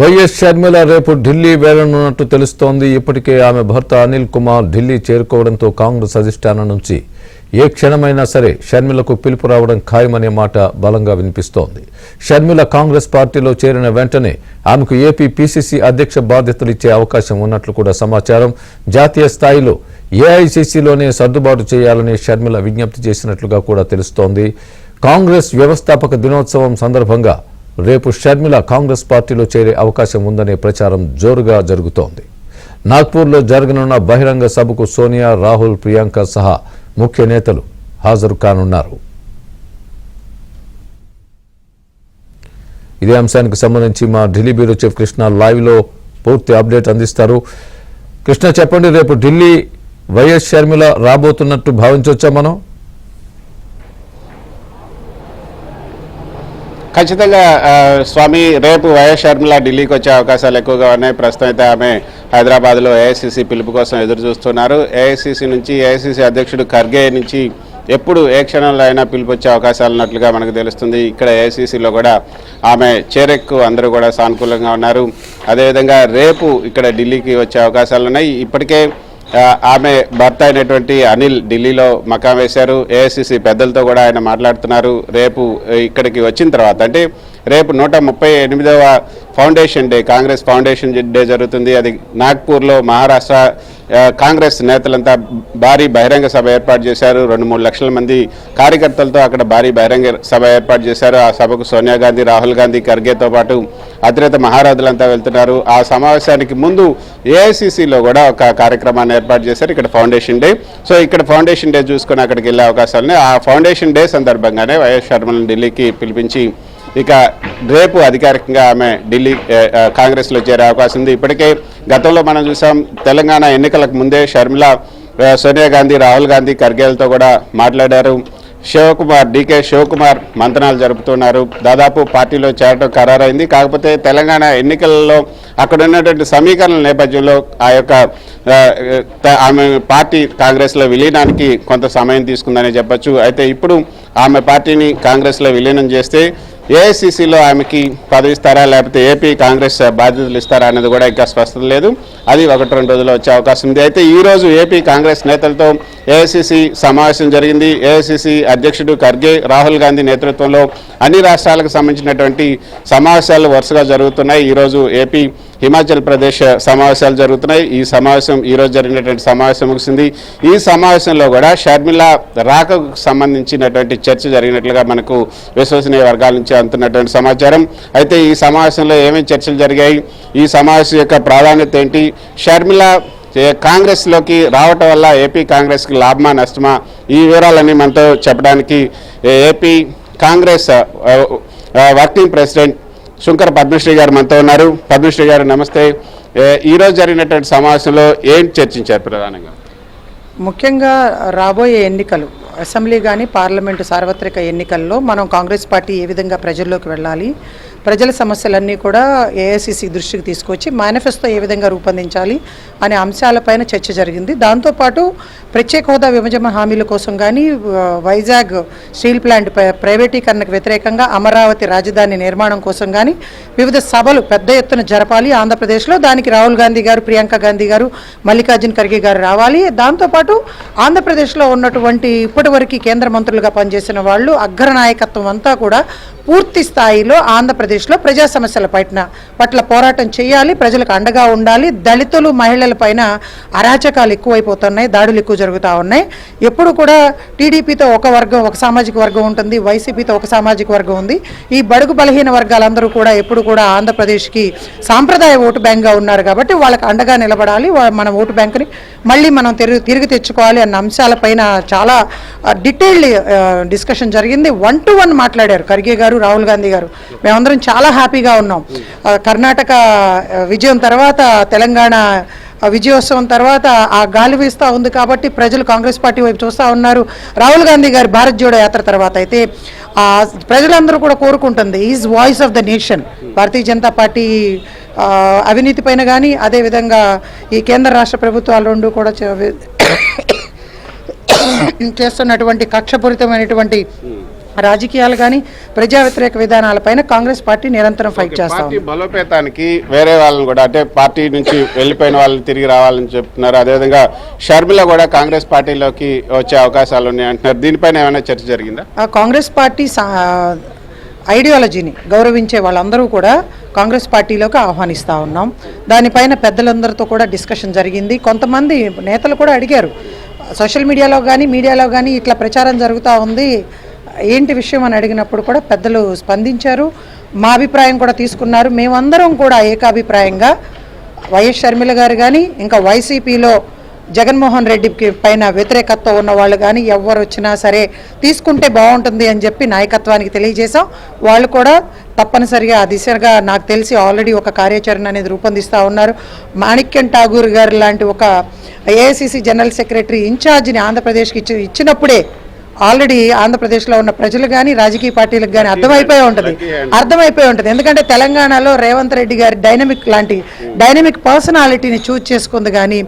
YS Sharmila రేపు ఢిల్లీ వెళ్లనున్నట్టు తెలుస్తోంది. ఇప్పటికే ఆమె భర్త అనిల్ కుమార్ ఢిల్లీ చేరుకోవడంతో కాంగ్రెస్ అధిష్టానం నుంచి ఏ క్షణమైనా సరే షర్మిలకు పిలుపు రావడం ఖాయమనే మాట బలంగా వినిపిస్తోంది. షర్మిల కాంగ్రెస్ పార్టీలో చేరిన వెంటనే ఆమెకు ఏపీ పీసీసీ అధ్యక్ష బాధ్యతలు ఇచ్చే అవకాశం ఉన్నట్లు కూడా సమాచారం. జాతీయ స్థాయిలో ఏఐసీసీలోనే సర్దుబాటు చేయాలని షర్మిల విజ్ఞప్తి చేసినట్లుగా కూడా తెలుస్తోంది. కాంగ్రెస్ వ్యవస్థాపక దినోత్సవం సందర్భంగా రేపు షర్మిల కాంగ్రెస్ పార్టీలో చేరే అవకాశం ఉందనే ప్రచారం జోరుగా జరుగుతోంది. నాగ్పూర్లో జరగనున్న బహిరంగ సభకు సోనియా, రాహుల్, ప్రియాంక సహా ముఖ్య నేతలు హాజరు కానున్నారు. ఇదే అంశానికి సంబంధించి మా Delhi bureau chief Krishna live లో పూర్తి అప్డేట్ అందిస్తారు. కృష్ణ, చెప్పండి, రేపు ఢిల్లీ వైఎస్ షర్మిల రాబోతున్నట్టు భావించవచ్చా మనం? ఖచ్చితంగా స్వామి, రేపు వైఎస్ షర్మిల ఢిల్లీకి వచ్చే అవకాశాలు ఎక్కువగా ఉన్నాయి. ప్రస్తుతం అయితే ఆమె హైదరాబాద్లో ఏఐసీసీ పిలుపు కోసం ఎదురు చూస్తున్నారు. ఏఐసీసీ నుంచి ఏఐసీసీ అధ్యక్షుడు ఖర్గే నుంచి ఎప్పుడు ఏ క్షణంలో అయినా పిలుపు వచ్చే అవకాశాలు ఉన్నట్లుగా మనకు తెలుస్తుంది. ఇక్కడ ఏఐసీసీలో కూడా ఆమె చేరెక్కు అందరూ కూడా సానుకూలంగా ఉన్నారు. అదేవిధంగా రేపు ఇక్కడ ఢిల్లీకి వచ్చే అవకాశాలు ఉన్నాయి. ఇప్పటికే ఆమె భర్త అయినటువంటి అనిల్ ఢిల్లీలో మకాం వేశారు. ఏఐసీసీ పెద్దలతో కూడా ఆయన మాట్లాడుతున్నారు. రేపు ఇక్కడికి వచ్చిన తర్వాత, అంటే రేపు 138వ foundation day, Congress foundation day జరుగుతుంది. అది నాగ్పూర్లో మహారాష్ట్ర కాంగ్రెస్ నేతలంతా భారీ బహిరంగ సభ ఏర్పాటు చేశారు. 2-3 లక్షల మంది కార్యకర్తలతో అక్కడ భారీ బహిరంగ సభ ఏర్పాటు చేశారు. ఆ సభకు సోనియా గాంధీ, రాహుల్ గాంధీ, ఖర్గేతో పాటు అతిరేత మహారాజులంతా వెళ్తున్నారు. ఆ సమావేశానికి ముందు ఏఐసీసీలో కూడా ఒక కార్యక్రమాన్ని ఏర్పాటు చేశారు, ఇక్కడ ఫౌండేషన్ డే. సో ఇక్కడ ఫౌండేషన్ డే చూసుకుని అక్కడికి వెళ్ళే అవకాశాలని, ఆ ఫౌండేషన్ డే సందర్భంగానే వైఎస్ షర్మిలను ఢిల్లీకి పిలిపించి ఇక రేపు అధికారికంగా ఆమె ఢిల్లీ కాంగ్రెస్లో చేరే అవకాశం ఉంది. ఇప్పటికే గతంలో మనం చూసాం, తెలంగాణ ఎన్నికలకు ముందే షర్మిల సోనియా గాంధీ, రాహుల్ గాంధీ, ఖర్గేలతో కూడా మాట్లాడారు. డీకే శివకుమార్ మంతనాలు జరుపుతున్నారు. దాదాపు పార్టీలో చేరటం ఖరారైంది. కాకపోతే తెలంగాణ ఎన్నికలలో అక్కడ ఉన్నటువంటి సమీకరణల నేపథ్యంలో ఆ యొక్క ఆమె పార్టీ కాంగ్రెస్లో విలీనానికి కొంత సమయం తీసుకుందని చెప్పొచ్చు. అయితే ఇప్పుడు ఆమె పార్టీని కాంగ్రెస్లో విలీనం చేస్తే ఏఐసీసీలో ఆమెకి పదవి ఇస్తారా, లేకపోతే ఏపీ కాంగ్రెస్ బాధ్యతలు ఇస్తారా అనేది కూడా ఇంకా స్పష్టత లేదు. అది 1-2 రోజుల్లో వచ్చే అవకాశం ఉంది. అయితే ఈరోజు ఏపీ కాంగ్రెస్ నేతలతో ఏఐసీసీ సమావేశం జరిగింది. ఏఐసీసీ అధ్యక్షుడు ఖర్గే, రాహుల్ గాంధీ నేతృత్వంలో అన్ని రాష్ట్రాలకు సంబంధించినటువంటి సమావేశాలు వరుసగా జరుగుతున్నాయి. ఈరోజు ఏపీ, హిమాచల్ ప్రదేశ్ సమావేశాలు జరుగుతున్నాయి. ఈ సమావేశం ఈరోజు జరిగినటువంటి సమావేశం ముగిసింది. ఈ సమావేశంలో కూడా షర్మిల రాకకు సంబంధించినటువంటి చర్చ జరిగినట్లుగా మనకు విశ్వసనీయ వర్గాల నుంచి అందుతున్నటువంటి సమాచారం. అయితే ఈ సమావేశంలో ఏమేమి చర్చలు జరిగాయి, ఈ సమావేశం యొక్క ప్రాధాన్యత ఏంటి, షర్మిల కాంగ్రెస్లోకి రావటం వల్ల ఏపీ కాంగ్రెస్కి లాభమా నష్టమా, ఈ వివరాలన్నీ మనతో చెప్పడానికి AP Congress working president Shunkara Padmashree గారు మనతో ఉన్నారు. పద్మశ్రీ గారు, నమస్తే. ఈరోజు జరిగినటువంటి సమావేశంలో ఏం చర్చించారు ప్రధానంగా? ముఖ్యంగా రాబోయే ఎన్నికలు, అసెంబ్లీ కానీ పార్లమెంటు సార్వత్రిక ఎన్నికల్లో మనం కాంగ్రెస్ పార్టీ ఏ విధంగా ప్రజల్లోకి వెళ్ళాలి, ప్రజల సమస్యలన్నీ కూడా ఏఐసీసీ దృష్టికి తీసుకొచ్చి మేనిఫెస్టో ఏ విధంగా రూపొందించాలి అనే అంశాలపైన చర్చ జరిగింది. దాంతోపాటు ప్రత్యేక హోదా విభజన హామీల కోసం కానీ, వైజాగ్ స్టీల్ ప్లాంట్ ప్రైవేటీకరణకు వ్యతిరేకంగా అమరావతి రాజధాని నిర్మాణం కోసం కానీ వివిధ సభలు పెద్ద ఎత్తున జరపాలి ఆంధ్రప్రదేశ్లో. దానికి రాహుల్ గాంధీ గారు, ప్రియాంక గాంధీ గారు, మల్లికార్జున్ ఖర్గే గారు రావాలి. దాంతోపాటు ఆంధ్రప్రదేశ్లో ఉన్నటువంటి ఇప్పటివరకు కేంద్ర మంత్రులుగా పనిచేసిన వాళ్ళు, అగ్రనాయకత్వం అంతా కూడా పూర్తి స్థాయిలో ఆంధ్రప్రదేశ్లో ప్రజా సమస్యల పట్ల పోరాటం చేయాలి, ప్రజలకు అండగా ఉండాలి. దళితులు, మహిళల పైన అరాచకాలు ఎక్కువైపోతున్నాయి, దాడులు ఎక్కువ జరుగుతూ ఉన్నాయి. ఎప్పుడు కూడా టీడీపీతో ఒక వర్గం, ఒక సామాజిక వర్గం ఉంటుంది, వైసీపీతో ఒక సామాజిక వర్గం ఉంది. ఈ బడుగు బలహీన వర్గాలందరూ కూడా ఎప్పుడు కూడా ఆంధ్రప్రదేశ్కి సాంప్రదాయ ఓటు బ్యాంక్గా ఉన్నారు కాబట్టి వాళ్ళకి అండగా నిలబడాలి, మన ఓటు బ్యాంకుని మళ్ళీ మనం తిరిగి తెచ్చుకోవాలి అన్న అంశాలపైన చాలా డీటెయిల్డ్ డిస్కషన్ జరిగింది. 1-to-1 మాట్లాడారు ఖర్గే గారు, రాహుల్ గాంధీ గారు. మేమందరం చాలా హ్యాపీగా ఉన్నాం. కర్ణాటక విజయం తర్వాత, తెలంగాణ విజయోత్సవం తర్వాత ఆ గాలి వీస్తూ ఉంది కాబట్టి ప్రజలు కాంగ్రెస్ పార్టీ వైపు చూస్తూ ఉన్నారు. రాహుల్ గాంధీ గారి భారత్ జోడో యాత్ర తర్వాత అయితే ప్రజలందరూ కూడా కోరుకుంటుంది is voice of the nation. Bharatiya Janata party అవినీతి పైన కానీ, అదేవిధంగా ఈ కేంద్ర రాష్ట్ర ప్రభుత్వాలు రెండు కూడా చేస్తున్నటువంటి కక్షపూరితమైనటువంటి రాజకీయాలు కానీ ప్రజా వ్యతిరేక విధానాలపైన కాంగ్రెస్ పార్టీ నిరంతరం ఫైట్ చేస్తా పార్టీ ఉంది. బలోపేతానికి వేరే వాళ్ళని కూడా అంటే పార్టీ నుంచి వెళ్ళిపోయిన వాళ్ళని తిరిగి రావాలని చెప్తున్నారు. అదేవిధంగా షర్మిల కూడా కాంగ్రెస్ పార్టీలోకి వచ్చే అవకాశాలు ఉన్నాయి అంటున్నారు. దీనిపైన ఏమైనా చర్చ జరిగిందా? ఆ కాంగ్రెస్ పార్టీ ఐడియాలజీని గౌరవించే వాళ్ళందరూ కూడా కాంగ్రెస్ పార్టీలోకి ఆహ్వానిస్తూ ఉన్నాం. దానిపైన పెద్దలందరితో కూడా డిస్కషన్ జరిగింది. కొంతమంది నేతలు కూడా అడిగారు, సోషల్ మీడియాలో కానీ ఇట్లా ప్రచారం జరుగుతూ ఉంది, ఏంటి విషయం అని అడిగినప్పుడు కూడా పెద్దలు స్పందించారు. మా అభిప్రాయం కూడా తీసుకున్నారు. మేమందరం కూడా ఏకాభిప్రాయంగా వైఎస్ షర్మిల గారు కానీ ఇంకా వైసీపీలో జగన్మోహన్ రెడ్డికి పైన వ్యతిరేకత్వం ఉన్న వాళ్ళు కానీ ఎవరు వచ్చినా సరే తీసుకుంటే బాగుంటుంది అని చెప్పి నాయకత్వానికి తెలియజేశాం. వాళ్ళు కూడా తప్పనిసరిగా ఆ దిశగా నాకు తెలిసి ఆల్రెడీ ఒక కార్యాచరణ అనేది రూపొందిస్తూ ఉన్నారు. మాణిక్యం ఠాగూర్ గారు లాంటి ఒక ఏఐసిసి జనరల్ సెక్రటరీ ఇన్ఛార్జిని ఆంధ్రప్రదేశ్కి ఇచ్చినప్పుడే ఆల్రెడీ ఆంధ్రప్రదేశ్లో ఉన్న ప్రజలు కానీ రాజకీయ పార్టీలకు కానీ అర్థమైపోయి ఉంటుంది. ఎందుకంటే తెలంగాణలో రేవంత్ రెడ్డి గారి డైనమిక్ పర్సనాలిటీని చూజ్ చేసుకుంది. కానీ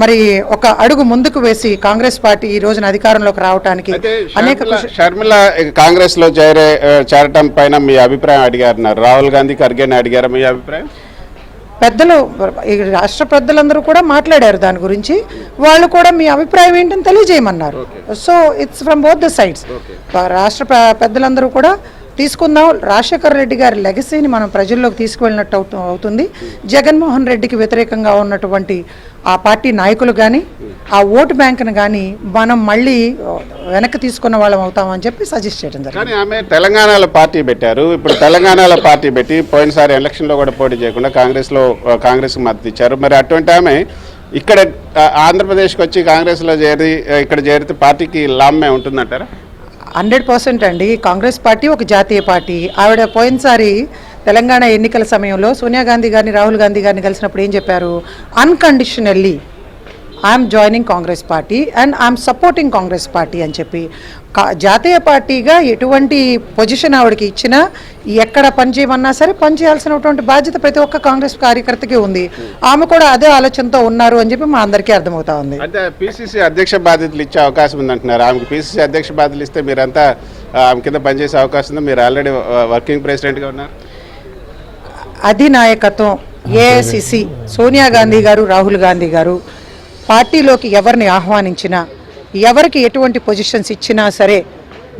మరి ఒక అడుగు ముందుకు వేసి కాంగ్రెస్ పార్టీ ఈ రోజున అధికారంలోకి రావడానికి అనేక షర్మిల కాంగ్రెస్ లో చేరటం పైన మీ అభిప్రాయం అడిగారు. రాహుల్ గాంధీ ఖర్గేని అడిగారు, మీ అభిప్రాయం? పెద్దలు ఈ రాష్ట్ర పెద్దలందరూ కూడా మాట్లాడారు దాని గురించి. వాళ్ళు కూడా మీ అభిప్రాయం ఏంటని తెలియజేయమన్నారు. So it's from both the sides. రాష్ట్ర పెద్దలందరూ కూడా తీసుకుందాం. రాజశేఖర్ రెడ్డి గారి లెగసీని మనం ప్రజల్లోకి తీసుకువెళ్ళినట్టు అవుతుంది. జగన్మోహన్ రెడ్డికి వ్యతిరేకంగా ఉన్నటువంటి ఆ పార్టీ నాయకులు కానీ ఆ ఓటు బ్యాంకును కానీ మనం మళ్ళీ వెనక్కి తీసుకున్న వాళ్ళం అవుతామని చెప్పి సజెస్ట్ చేయడం జరిగింది. కానీ ఆమె తెలంగాణలో పార్టీ పెట్టారు. ఇప్పుడు తెలంగాణలో పార్టీ పెట్టి పోయినసారి ఎలక్షన్లో కూడా పోటీ చేయకుండా కాంగ్రెస్కి మద్దతు ఇచ్చారు. మరి అటువంటి ఆమె ఇక్కడ ఆంధ్రప్రదేశ్కి వచ్చి కాంగ్రెస్లో ఇక్కడ చేరితే పార్టీకి లాభమే ఉంటుందంటారా? 100% అండి. కాంగ్రెస్ పార్టీ ఒక జాతీయ పార్టీ. ఆవిడ పోయినసారి తెలంగాణ ఎన్నికల సమయంలో సోనియా గాంధీ గారిని రాహుల్ గాంధీ గారిని కలిసినప్పుడు ఏం చెప్పారు? Unconditionally I'm joining Congress party and I'm supporting Congress party అని చెప్పి జాతీయ పార్టీగా ఎటువంటి పొజిషన్ ఆవిడకి ఇచ్చినా ఎక్కడ పనిచేయమన్నా సరే పనిచేయాల్సినటువంటి బాధ్యత ప్రతి ఒక్క కాంగ్రెస్ కార్యకర్తకి ఉంది. ఆమె కూడా అదే ఆలోచనతో ఉన్నారు అని చెప్పి మా అందరికీ అర్థమవుతా ఉంది. అంటే పిసిసి అధ్యక్ష బాధ్యతలు ఇచ్చే అవకాశం ఉందంటున్నారు. ఆమెకు పిసిసి అధ్యక్ష బాధ్యతలు ఇస్తే మీరంతా ఆమె కింద పనిచేసే అవకాశం ఉంది. మీరు ఆల్రెడీ వర్కింగ్ ప్రెసిడెంట్గా ఉన్నారు. అధినాయకత్వం ఏఐసిసి సోనియా గాంధీ గారు, రాహుల్ గాంధీ గారు పార్టీలోకి ఎవరిని ఆహ్వానించినా, ఎవరికి ఎటువంటి పొజిషన్స్ ఇచ్చినా సరే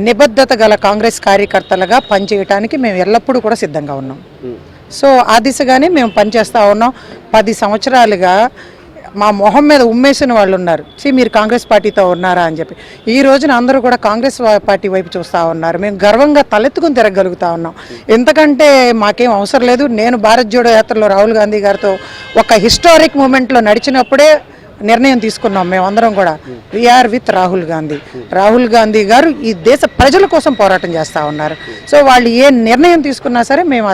నిబద్ధత గల కాంగ్రెస్ కార్యకర్తలుగా పనిచేయడానికి మేము ఎల్లప్పుడూ కూడా సిద్ధంగా ఉన్నాం. సో ఆ దిశగానే మేము పనిచేస్తూ ఉన్నాం. 10 సంవత్సరాలుగా మా మొహం మీద ఉమ్మేసిన వాళ్ళు ఉన్నారు. మీరు కాంగ్రెస్ పార్టీతో ఉన్నారా అని చెప్పి. ఈ రోజున అందరూ కూడా కాంగ్రెస్ పార్టీ వైపు చూస్తూ ఉన్నారు. మేము గర్వంగా తలెత్తుకుని తిరగలుగుతా ఉన్నాం. ఎందుకంటే మాకేం అవసరం లేదు. నేను భారత్ జోడో యాత్రలో రాహుల్ గాంధీ గారితో ఒక హిస్టారిక్ మూమెంట్లో నడిచినప్పుడే నిర్ణయం తీసుకున్నాం. మేమందరం కూడా వీఆర్ విత్ రాహుల్ గాంధీ. రాహుల్ గాంధీ గారు ఈ దేశ ప్రజల కోసం పోరాటం చేస్తూ ఉన్నారు. సో వాళ్ళు ఏ నిర్ణయం తీసుకున్నా సరే మేము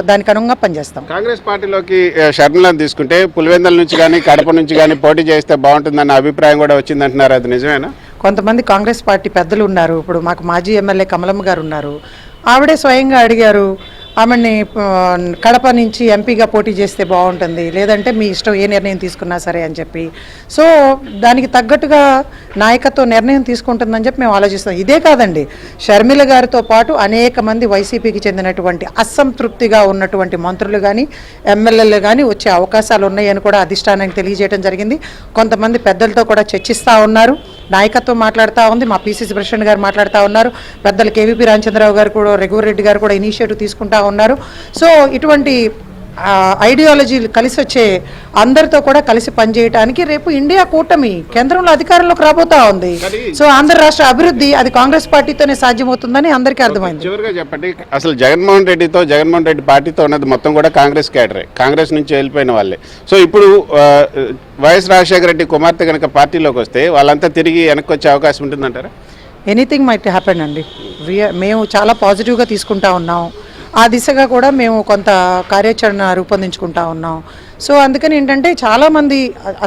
దానికి అనుగుణంగా పనిచేస్తాం. కాంగ్రెస్ పార్టీలోకి షర్మిలను తీసుకుంటే పులివెందుల నుంచి కానీ కడప నుంచి కానీ పోటీ చేస్తే బాగుంటుందన్న అభిప్రాయం కూడా వచ్చిందంటున్నారు. అది నిజమేనా? కొంతమంది కాంగ్రెస్ పార్టీ పెద్దలు ఉన్నారు. ఇప్పుడు మాకు మాజీ ఎమ్మెల్యే కమలమ్మ గారు ఉన్నారు. ఆవిడే స్వయంగా అడిగారు, ఆమెని కడప నుంచి ఎంపీగా పోటీ చేస్తే బాగుంటుంది, లేదంటే మీ ఇష్టం ఏ నిర్ణయం తీసుకున్నా సరే అని చెప్పి. సో దానికి తగ్గట్టుగా నాయకత్వం నిర్ణయం తీసుకుంటుందని చెప్పి మేము ఆలోచిస్తాం. ఇదే కాదండి, షర్మిల గారితో పాటు అనేక మంది వైసీపీకి చెందినటువంటి అసంతృప్తిగా ఉన్నటువంటి మంత్రులు కానీ ఎమ్మెల్యేలు కానీ వచ్చే అవకాశాలు ఉన్నాయని కూడా అధిష్టానానికి తెలియజేయడం జరిగింది. కొంతమంది పెద్దలతో కూడా చర్చిస్తూ ఉన్నారు. నాయకత్వం మాట్లాడుతూ ఉంది. మా పిసిసి ప్రెసిడెంట్ గారు మాట్లాడుతూ ఉన్నారు. పెద్దలు కేవీపీ రామచంద్రరావు గారు కూడా, రఘువరెడ్డి గారు కూడా ఇనిషియేటివ్ తీసుకుంటా ఉన్నారు. సో ఇటువంటి ఐడియాలజీలు కలిసి వచ్చే అందరితో కూడా కలిసి పనిచేయడానికి రేపు ఇండియా కూటమి కేంద్రంలో అధికారంలోకి రాబోతా ఉంది. సో ఆంధ్ర రాష్ట్ర అభివృద్ధి అది కాంగ్రెస్ పార్టీతోనే సాధ్యమవుతుందని అందరికీ అర్థమైంది. చివరిగా చెప్పండి, అసలు జగన్మోహన్ రెడ్డి పార్టీతో ఉన్నది మొత్తం కూడా కాంగ్రెస్ క్యాడరే, కాంగ్రెస్ నుంచి వెళ్ళిపోయిన వాళ్ళే. సో ఇప్పుడు వైఎస్ రాజశేఖర రెడ్డి కుమార్తె కనుక పార్టీలోకి వస్తే వాళ్ళంతా తిరిగి వెనక్కి వచ్చే అవకాశం ఉంటుందంటారా? ఎనీథింగ్ మైట్ హ్యాపెన్ అండి. మేము చాలా పాజిటివ్గా తీసుకుంటా ఉన్నాం. ఆ దిశగా కూడా మేము కొంత కార్యాచరణ రూపొందించుకుంటా ఉన్నాం. సో అందుకని ఏంటంటే చాలామంది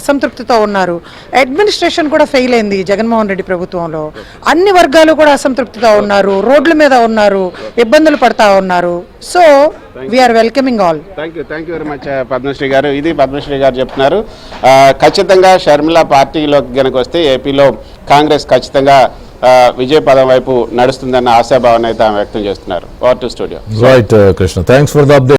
అసంతృప్తితో ఉన్నారు. అడ్మినిస్ట్రేషన్ కూడా ఫెయిల్ అయింది జగన్మోహన్ రెడ్డి ప్రభుత్వంలో. అన్ని వర్గాలు కూడా అసంతృప్తితో ఉన్నారు, రోడ్ల మీద ఉన్నారు, ఇబ్బందులు పడతా ఉన్నారు. So we are welcoming all. Thank you very much Padmashree గారు. ఇది పద్మశ్రీ గారు చెప్తున్నారు. ఖచ్చితంగా షర్మిల పార్టీలోకి కనుక వస్తే ఏపీలో కాంగ్రెస్ ఖచ్చితంగా విజయ పదం వైపు నడుస్తుందన్న ఆశాభావాన్ని అయితే ఆమె వ్యక్తం చేస్తున్నారు. Over to studio. Right Krishna, thanks for the update.